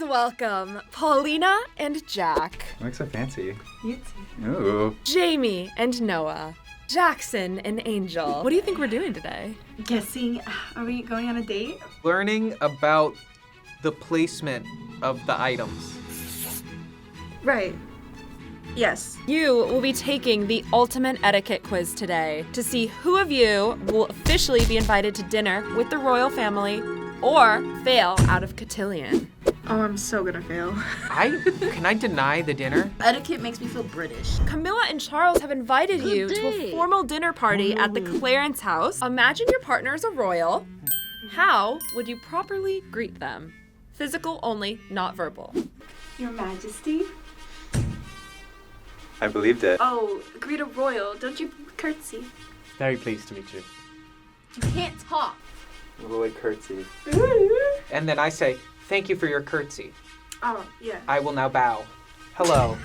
welcome Paulina and Jack. You look so fancy. You too. Ooh. Jaime and Noah. Jaxon and Angel. What do you think we're doing today? Guessing, are we going on a date? Learning about the placement of the items. Right. Yes. You will be taking the ultimate etiquette quiz today to see who of you will officially be invited to dinner with the royal family or fail out of cotillion. Oh, I'm so gonna fail. Can I deny the dinner? Etiquette makes me feel British. Camilla and Charles have invited you to a formal dinner party at the Clarence house. Imagine your partner is a royal. How would you properly greet them? Physical only, not verbal. Your Majesty? I believed it. Oh, greet a royal. Don't you curtsy? Very pleased to meet you. You can't talk. Little curtsy. And then I say, thank you for your curtsy. Oh, yeah. I will now bow. Hello.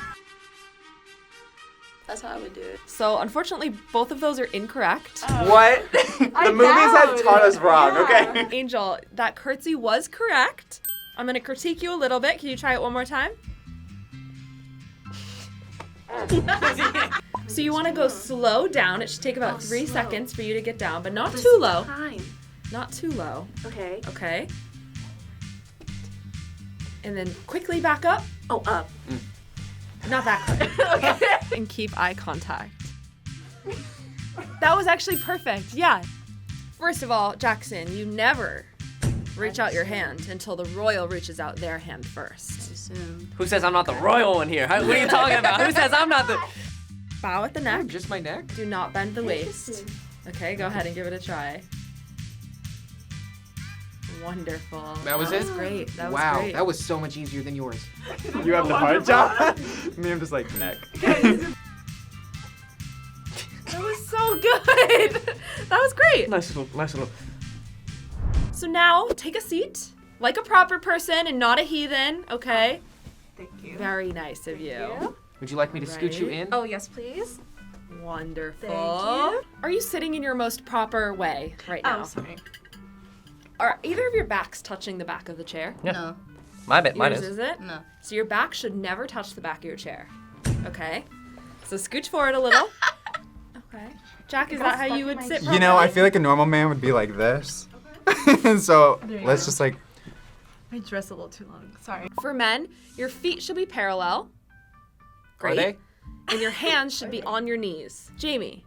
That's how I would do it. So unfortunately, both of those are incorrect. What? The movies have taught us wrong, okay? Angel, that curtsy was correct. I'm gonna critique you a little bit. Can you try it one more time? So you wanna go slow down. It should take about 3 seconds for you to get down, but not too low. Time. Not too low. Okay. Okay. And then quickly back up. Oh, up. Not that quick. And keep eye contact. That was actually perfect, yeah. First of all, Jaxon, you never reach out your hand until the royal reaches out their hand first. Soon. Who says I'm not the royal one here? What are you talking about? Who says I'm not the... Bow at the neck. Just my neck? Do not bend the waist. Okay, go ahead and give it a try. Wonderful. That was it? Great. That was Wow, great. that was so much easier than yours. You have the hard job? Me, I'm just like, neck. That was so good. That was great. Nice little... So now, take a seat, like a proper person and not a heathen, okay? Thank you. Very nice of you. Would you like me to scoot you in? Oh, yes, please. Wonderful. Thank you. Are you sitting in your most proper way right now? Oh, sorry. Are either of your backs touching the back of the chair? Yeah. No. Mine Yours is. it? No. So your back should never touch the back of your chair. Okay? So scooch forward a little. Okay. Jack, is that how you would sit? You know, I feel like a normal man would be like this. So let's just like... My dress a little too long. Sorry. For men, your feet should be parallel. Great. Are they? And your hands should be on your knees. Jaime,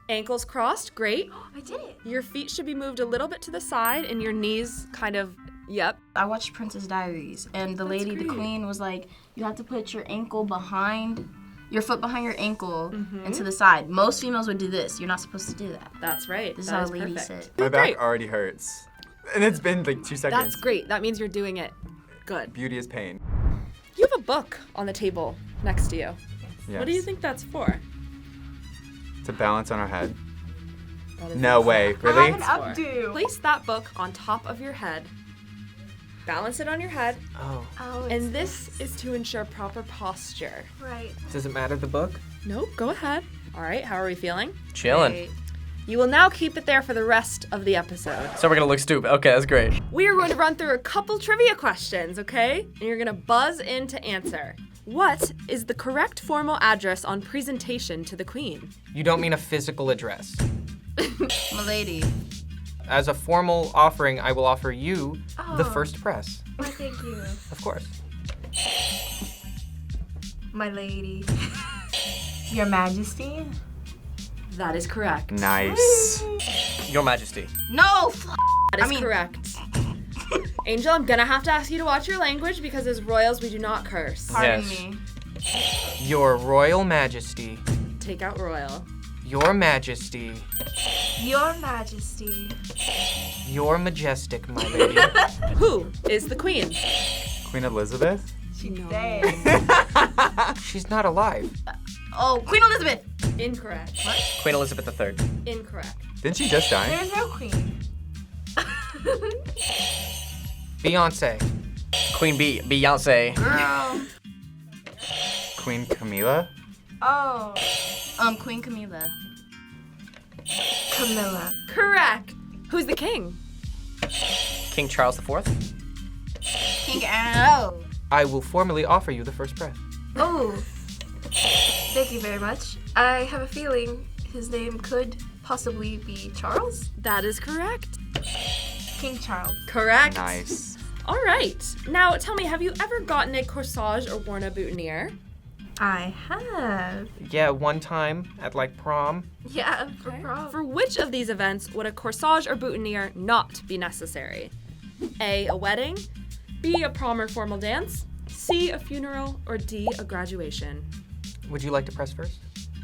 ankles crossed, great. I did it. Your feet should be moved a little bit to the side and your knees kind of, yep. I watched Princess Diaries, and the lady, the queen, was like, you have to put your ankle behind, your foot behind your ankle and to the side. Most females would do this. You're not supposed to do that. That's right. This is That how is ladies perfect. sit. My Great. back already hurts. And it's been like 2 seconds. That's great. That means you're doing it good. Beauty is pain. You have a book on the table next to you. Yes. What do you think that's for? To balance on our head. That is No way. Really? I have an updo. Place that book on top of your head. Balance it on your head. Oh. Oh, And this is to ensure proper posture. right. Does it matter the book? Nope, go ahead. All right, how are we feeling? Chilling. Great. You will now keep it there for the rest of the episode. So we're gonna look stupid. Okay, that's great. We are going to run through a couple trivia questions, okay? And you're gonna buzz in to answer. What is the correct formal address on presentation to the Queen? You don't mean a physical address. Milady. As a formal offering, I will offer you the first press. Oh, thank you. Of course. My lady. Your Majesty. That is correct. Nice. Your Majesty. No! That is correct. Angel, I'm gonna have to ask you to watch your language because as royals, we do not curse. Pardon Yes. me. Your Royal Majesty. Take out royal. Your Majesty. Your Majesty. Your Majestic, my lady. Who is the Queen? Queen Elizabeth? She's No. dead. She's not alive. Oh, Queen Elizabeth! Incorrect. Queen Elizabeth III. Incorrect. Didn't she just die? There's no queen. Beyonce. Queen Beyonce. Girl. Queen Camilla? Oh. Queen Camilla. Camilla. Correct. Who's the king? King Charles IV. King Oh. I will formally offer you the first breath. Oh. Thank you very much. I have a feeling his name could possibly be Charles. That is correct. King Charles. Correct. Nice. All right. Now, tell me, have you ever gotten a corsage or worn a boutonniere? I have. Yeah, one time at like prom. Yeah, for prom. For which of these events would a corsage or boutonniere not be necessary? A wedding, B, a prom or formal dance, C, a funeral, or D, a graduation? Would you like to press first?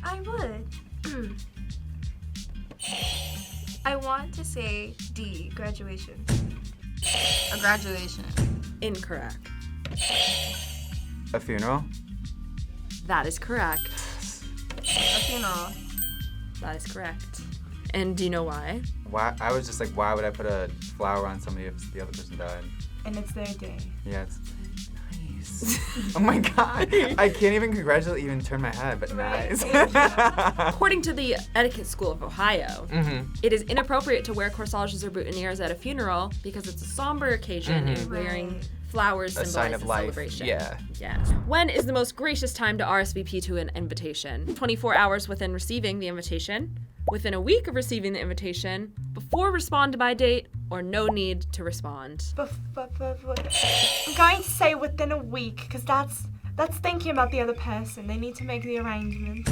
I would. I want to say D, graduation. A graduation. Incorrect. A funeral? That is correct. A funeral. That is correct. And do you know why? Why? I was just like, why would I put a flower on somebody if the other person died? And it's their day. Yeah, it's nice. Oh my god. I can't even congratulate you and turn my head, but nice. According to the Etiquette School of Ohio, it is inappropriate to wear corsages or boutonnieres at a funeral because it's a somber occasion and wearing flowers A symbolize sign of the life. celebration. Yeah. Yes. When is the most gracious time to RSVP to an invitation? 24 hours within receiving the invitation, within a week of receiving the invitation, before respond by date, or no need to respond. I'm going to say within a week, because that's thinking about the other person. They need to make the arrangements.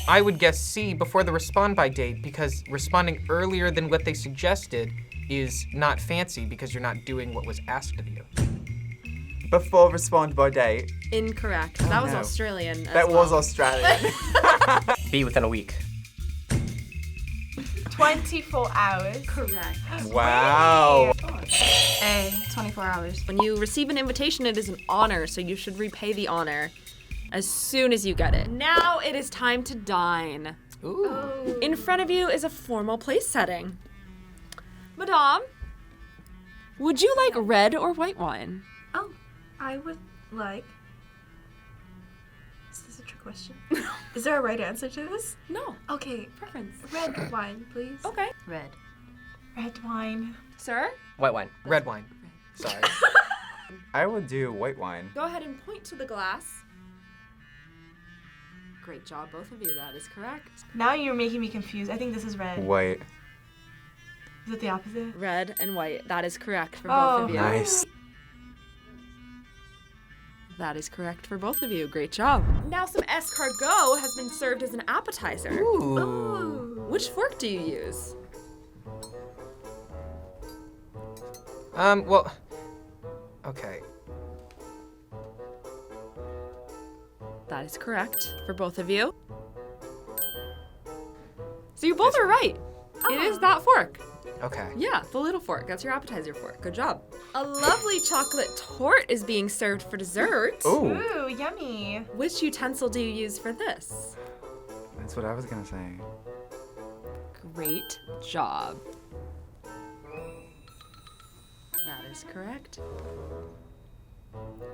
I would guess C, before the respond by date, because responding earlier than what they suggested is not fancy because you're not doing what was asked of you. Before respond by date. Incorrect. That was no. Australian. That was Australian. B, within a week. 24 hours. correct. Wow. A, 24 hours. When you receive an invitation, it is an honor, so you should repay the honor as soon as you get it. Now it is time to dine. Ooh. In front of you is a formal place setting. Madame, would you like red or white wine? Oh, I would like. Is this a trick question? Is there a right answer to this? No. Okay, Preference. red wine, please. Okay. Red. Red wine. Sir, White wine. Red wine. Sorry. I would do white wine. go ahead and point to the glass. Great job, both of you. That is correct. Now you're making me confused. I think this is red. White. Is it the opposite? Red and white. That is correct for both of you. Nice. That is correct for both of you. Great job. Now some escargot has been served as an appetizer. Ooh. Which fork do you use? Well, okay. That is correct for both of you. So you both are right. It is that fork. Okay. Yeah, the little fork. That's your appetizer fork. Good job. A lovely chocolate torte is being served for dessert. Ooh. Ooh, yummy. Which utensil do you use for this? That's what I was gonna say. Great job. That is correct.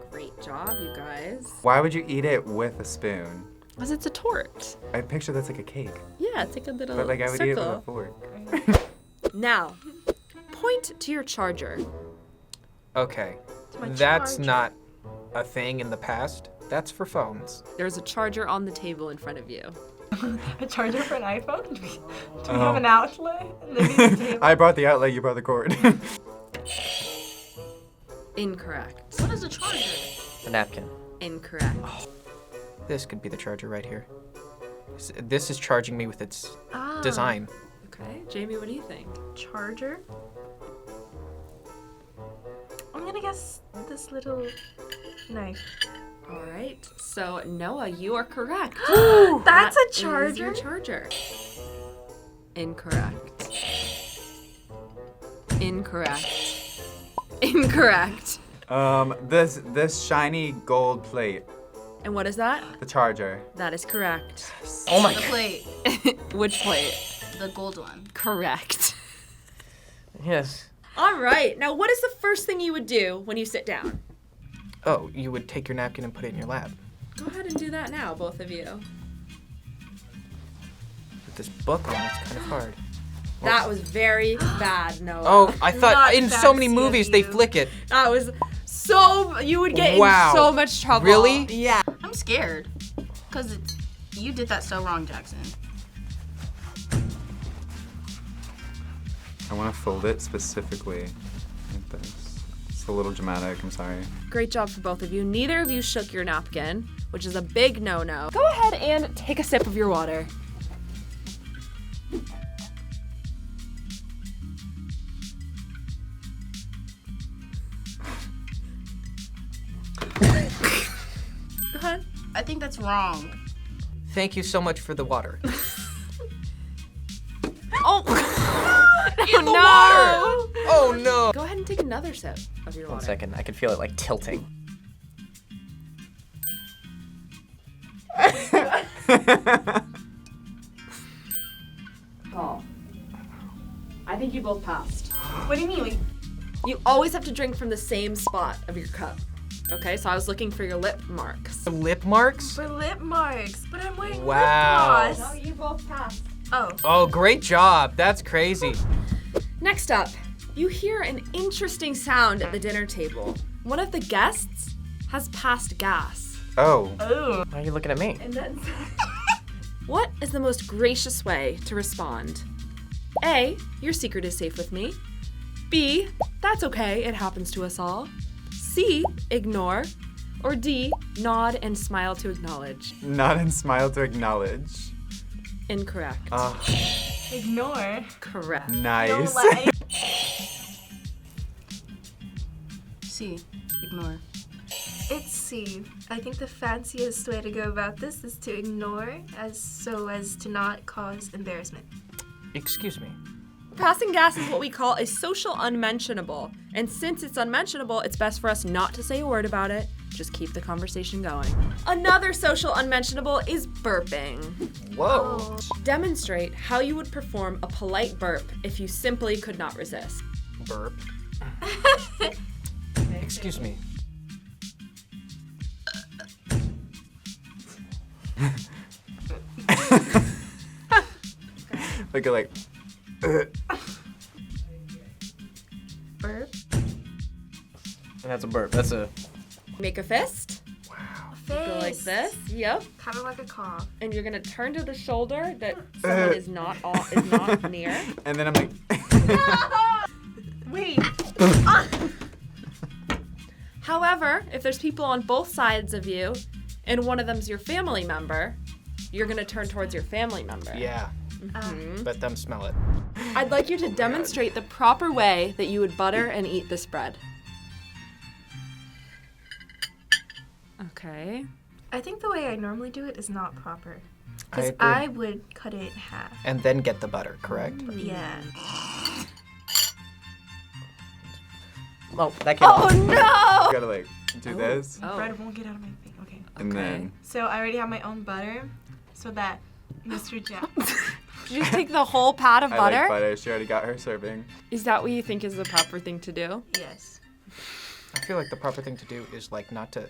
Great job, you guys. Why would you eat it with a spoon? Because it's a torte. I picture that's like a cake. Yeah, it's like a little But like I would eat it with a circle. fork. Now, point to your charger. Okay. my That's charger. not a thing in the past. That's for phones. There's a charger on the table in front of you. A charger for an iPhone? Do we have an outlet? And then the table? I brought the outlet, you brought the cord. Incorrect. What is a charger? A napkin. Incorrect. This could be the charger right here. This is charging me with its design. Okay, Jamie, what do you think? Charger? I'm gonna guess this little knife. All right, so Noah, you are correct. That's That a charger? is your charger. Incorrect. Incorrect. Incorrect. This shiny gold plate, And what is that? the charger. That is correct. Oh my The god. plate. Which plate? The gold one. Correct. Yes. All right, now what is the first thing you would do when you sit down? Oh, you would take your napkin and put it in your lap. Go ahead and do that now, both of you. With this book on, it's kind of hard. That was very bad, Noah. Oh, I thought Not in so many fancy of movies they you. flick it. That was so you would get Wow. in so much trouble. Really? Yeah. I'm scared. Because you did that so wrong, Jaxon. I want to fold it specifically like this. It's a little dramatic, I'm sorry. Great job for both of you. Neither of you shook your napkin, which is a big no-no. Go ahead and take a sip of your water. Go ahead. I think that's wrong. Thank you so much for the water. Oh! In the no! water! Oh no! Go ahead and take another sip of your water. 1 second. I can feel it like tilting. Paul, I think you both passed. What do you mean? You always have to drink from the same spot of your cup. Okay, so I was looking for your lip marks. Lip marks? For lip marks, but I'm wearing Wow. lip gloss. you both passed. Oh. Oh, great job. That's crazy. Next up, you hear an interesting sound at the dinner table. One of the guests has passed gas. Oh. Oh. Why are you looking at me? And then what is the most gracious way to respond? A, your secret is safe with me. B, that's okay, it happens to us all. C, ignore. Or D, nod and smile to acknowledge. Nod and smile to acknowledge. Incorrect. Ignore. Correct. Nice. Don't lie. C. Ignore. It's C. I think the fanciest way to go about this is to ignore so as to not cause embarrassment. Excuse me. Passing gas is what we call a social unmentionable. And since it's unmentionable, it's best for us not to say a word about it. Just keep the conversation going. Another social unmentionable is burping. Whoa. Demonstrate how you would perform a polite burp if you simply could not resist. Burp. Excuse me. Look at like. Burp. And that's a burp. That's a. Make a fist. Face. Go like this. Yep. Kind of like a cough. And you're gonna turn to the shoulder that someone is not near. And then I'm like. Wait. However, if there's people on both sides of you, and one of them's your family member, you're gonna turn towards your family member. Yeah. Let them smell it. I'd like you to demonstrate the proper way that you would butter and eat this bread. Okay. I think the way I normally do it is not proper. I Because agree. I would cut it in half. And then get the butter, correct? Yeah. Oh, that came off. Oh no! You gotta like do this. Bread won't get out of my thing. Okay. And then. So I already have my own butter, so that Mr. Jack. Did you just take the whole pat of I butter? like butter. She already got her serving. Is that what you think is the proper thing to do? Yes. I feel like the proper thing to do is like not to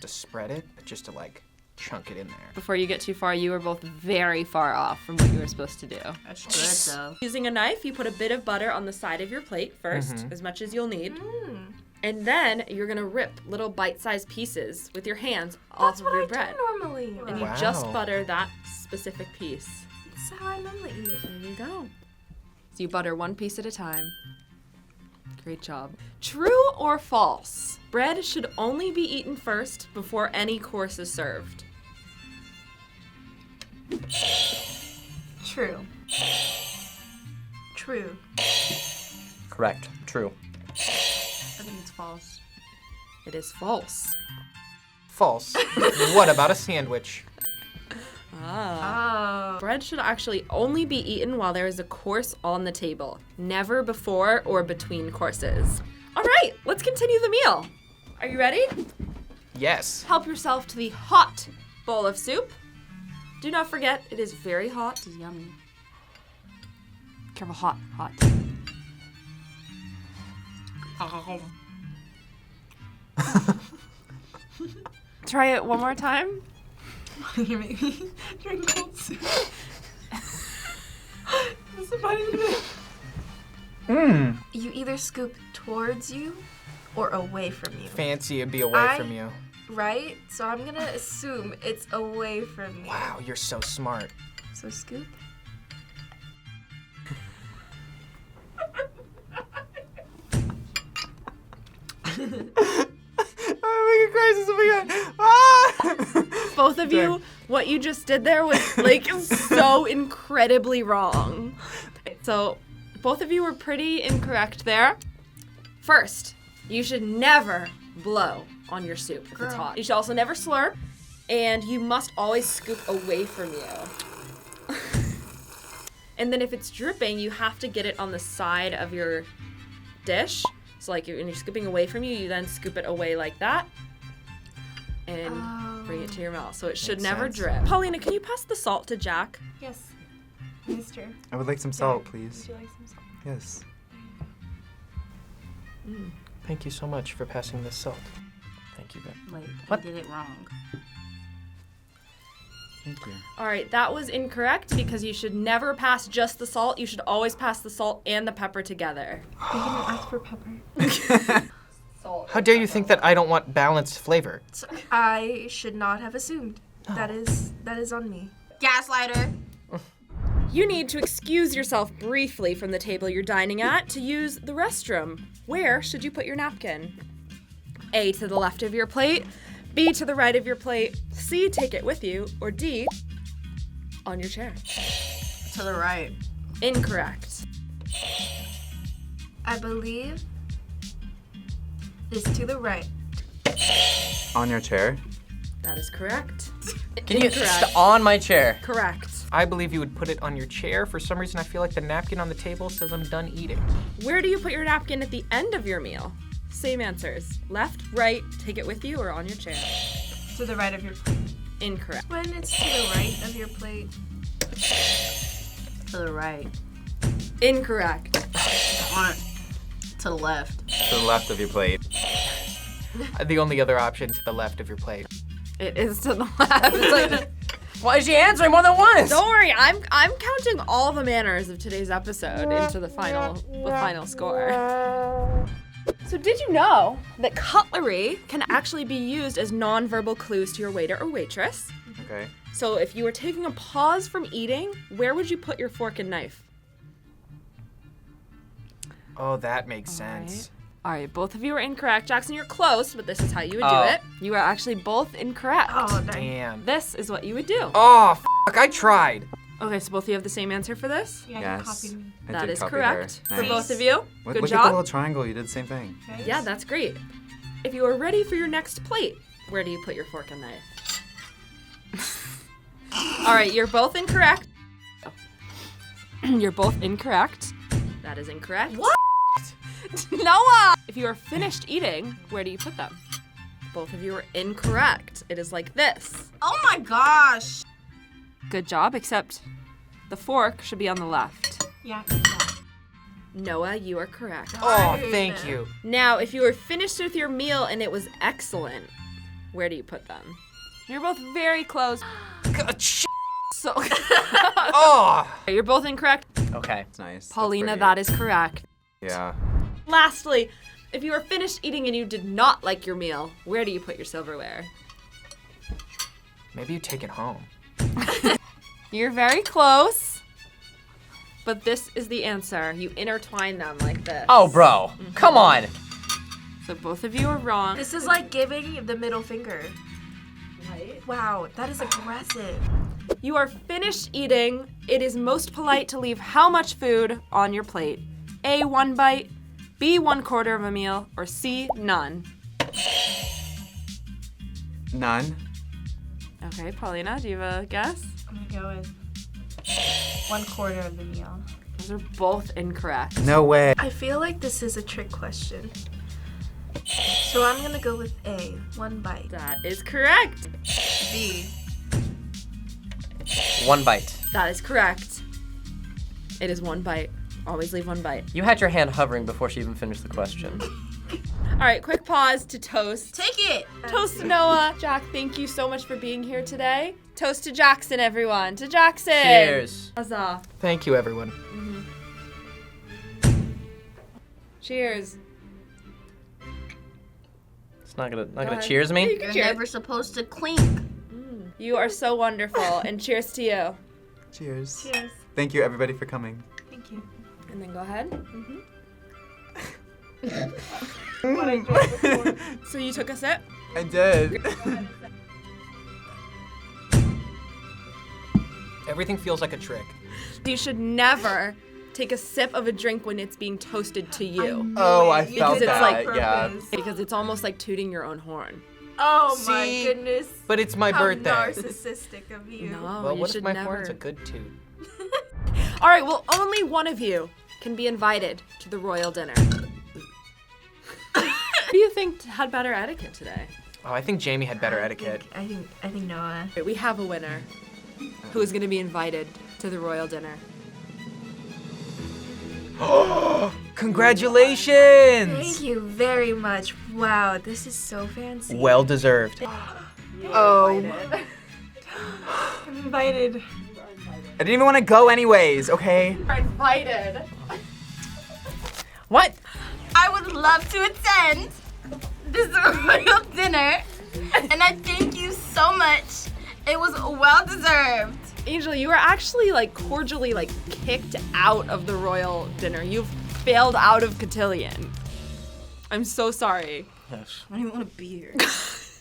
spread it, but just to like chunk it in there. Before you get too far, you were both very far off from what you were supposed to do. That's good, though. Using a knife, you put a bit of butter on the side of your plate first, as much as you'll need. And then you're gonna rip little bite-sized pieces with your hands off That's of what your I bread. do normally. And you Wow. just butter that specific piece. That's how I normally eat it. There you go. So you butter one piece at a time. Great job. True or false? Bread should only be eaten first before any course is served. True. True. Correct. True. I think it's false. It is false. False. What about a sandwich? Oh. Bread should actually only be eaten while there is a course on the table, never before or between courses. All right, let's continue the meal. Are you ready? Yes. Help yourself to the hot bowl of soup. Do not forget, it is very hot. It's yummy. Careful, hot, hot. Try it one more time. You make me drink cold soup. This is funny. You either scoop towards you or away from you? Fancy and be away from you. Right? So I'm gonna assume it's away from me. Wow, you're so smart. So scoop. I'm making crisis of my God. Ah! Both of you, what you just did there was like so incredibly wrong. So both of you were pretty incorrect there. First, you should never blow on your soup if it's hot. You should also never slurp, and you must always scoop away from you. And then if it's dripping, you have to get it on the side of your dish. So like when you're scooping away from you, you then scoop it away like that and bring it to your mouth. So it should never drip. Paulina, can you pass the salt to Jack? Yes, mister. I would like some salt, please. Would you like some salt? Yes. Thank you so much for passing this salt. Thank you, Ben. Wait, What? I did it wrong. Thank you. All right, that was incorrect because you should never pass just the salt. You should always pass the salt and the pepper together. You didn't ask for pepper. How dare you think that I don't want balanced flavor? So I should not have assumed. That is on me. Gaslighter. You need to excuse yourself briefly from the table you're dining at to use the restroom. Where should you put your napkin? A, to the left of your plate. B, to the right of your plate. C, take it with you. Or D, on your chair. To the right. Incorrect. I believe it's to the right. On your chair? That is correct. Can you Incorrect. on my chair? Correct. I believe you would put it on your chair. For some reason, I feel like the napkin on the table says I'm done eating. Where do you put your napkin at the end of your meal? Same answers. Left, right, take it with you, or on your chair. To the right of your plate. Incorrect. When it's to the right of your plate. To the right. Incorrect. On. To the left. To the left of your plate. The only other option to the left of your plate. It is to the left. It's like, Why is she answering more than once? don't worry, I'm counting all the manners of today's episode into the final score. So did you know that cutlery can actually be used as nonverbal clues to your waiter or waitress? Okay. So if you were taking a pause from eating, where would you put your fork and knife? Oh, that makes sense. All right, both of you are incorrect. Jaxon, you're close, but this is how you would Oh. do it. You are actually both incorrect. Oh, dang. Damn. This is what you would do. Oh, I tried. Okay, so both of you have the same answer for this? Yeah, you Yes. copied me. I That did is copy correct her. for Nice. both of you. Look, Good look at the job. little triangle. You did the same thing. Nice. Yeah, that's great. If you are ready for your next plate, where do you put your fork and knife? All right, you're both incorrect. You're both incorrect. That is incorrect. What? Noah! If you are finished eating, where do you put them? Both of you are incorrect. It is like this. Oh my gosh. Good job, except the fork should be on the left. Yeah. Noah, you are correct. Oh, thank you. Now, if you were finished with your meal and it was excellent, where do you put them? You're both very close. God, shit. So Oh. you're both incorrect. Okay. It's nice. That's Paulina, pretty. that is correct. Yeah. Lastly, if you were finished eating and you did not like your meal, where do you put your silverware? Maybe you take it home. You're very close, but this is the answer. You intertwine them like this. Oh, bro. Come on. So both of you are wrong. This is like giving the middle finger. Right? Wow, that is aggressive. You are finished eating. It is most polite to leave how much food on your plate? A, 1 bite, B, 1/4 of a meal, or C, none. None. Okay, Paulina, do you have a guess? I'm gonna go with 1/4 of the meal. Those are both incorrect. No way. I feel like this is a trick question. So I'm gonna go with A, 1 bite. That is correct. B, 1 bite. That is correct. It is 1 bite. Always leave 1 bite. You had your hand hovering before she even finished the question. All right, quick pause to toast. Take it. Toast to Noah. Jack, thank you so much for being here today. Toast to Jaxon, everyone. To Jaxon. Cheers. Huzzah. Thank you, everyone. Cheers. It's not gonna ahead. cheers Yeah, me. you can You're cheers. never supposed to clink. You are so wonderful, and cheers to you. Cheers. Cheers. Thank you, everybody, for coming. Thank you. And then go ahead. What I drank before. So you took a sip? I did. Everything feels like a trick. You should never take a sip of a drink when it's being toasted to you. Oh, I You felt did that. like yeah. Because it's almost like tooting your own horn. Oh my See? goodness. But it's my How birthday. narcissistic of you. No, Well, you what should if my never. horn's a good toot? All right, well, only one of you can be invited to the royal dinner. Who do you think had better etiquette today? Oh, I think Jaime had better etiquette. I think Noah. Wait, we have a winner who is going to be invited to the royal dinner. Congratulations! Thank you very much. Wow, this is so fancy. Well deserved. Oh. I'm invited. I didn't even want to go anyways, okay? You're invited. What? I would love to attend this royal dinner, and I thank you so much. It was well deserved. Angel, you were actually like cordially like kicked out of the royal dinner. You've failed out of cotillion. I'm so sorry. Yes. I don't even want to be here.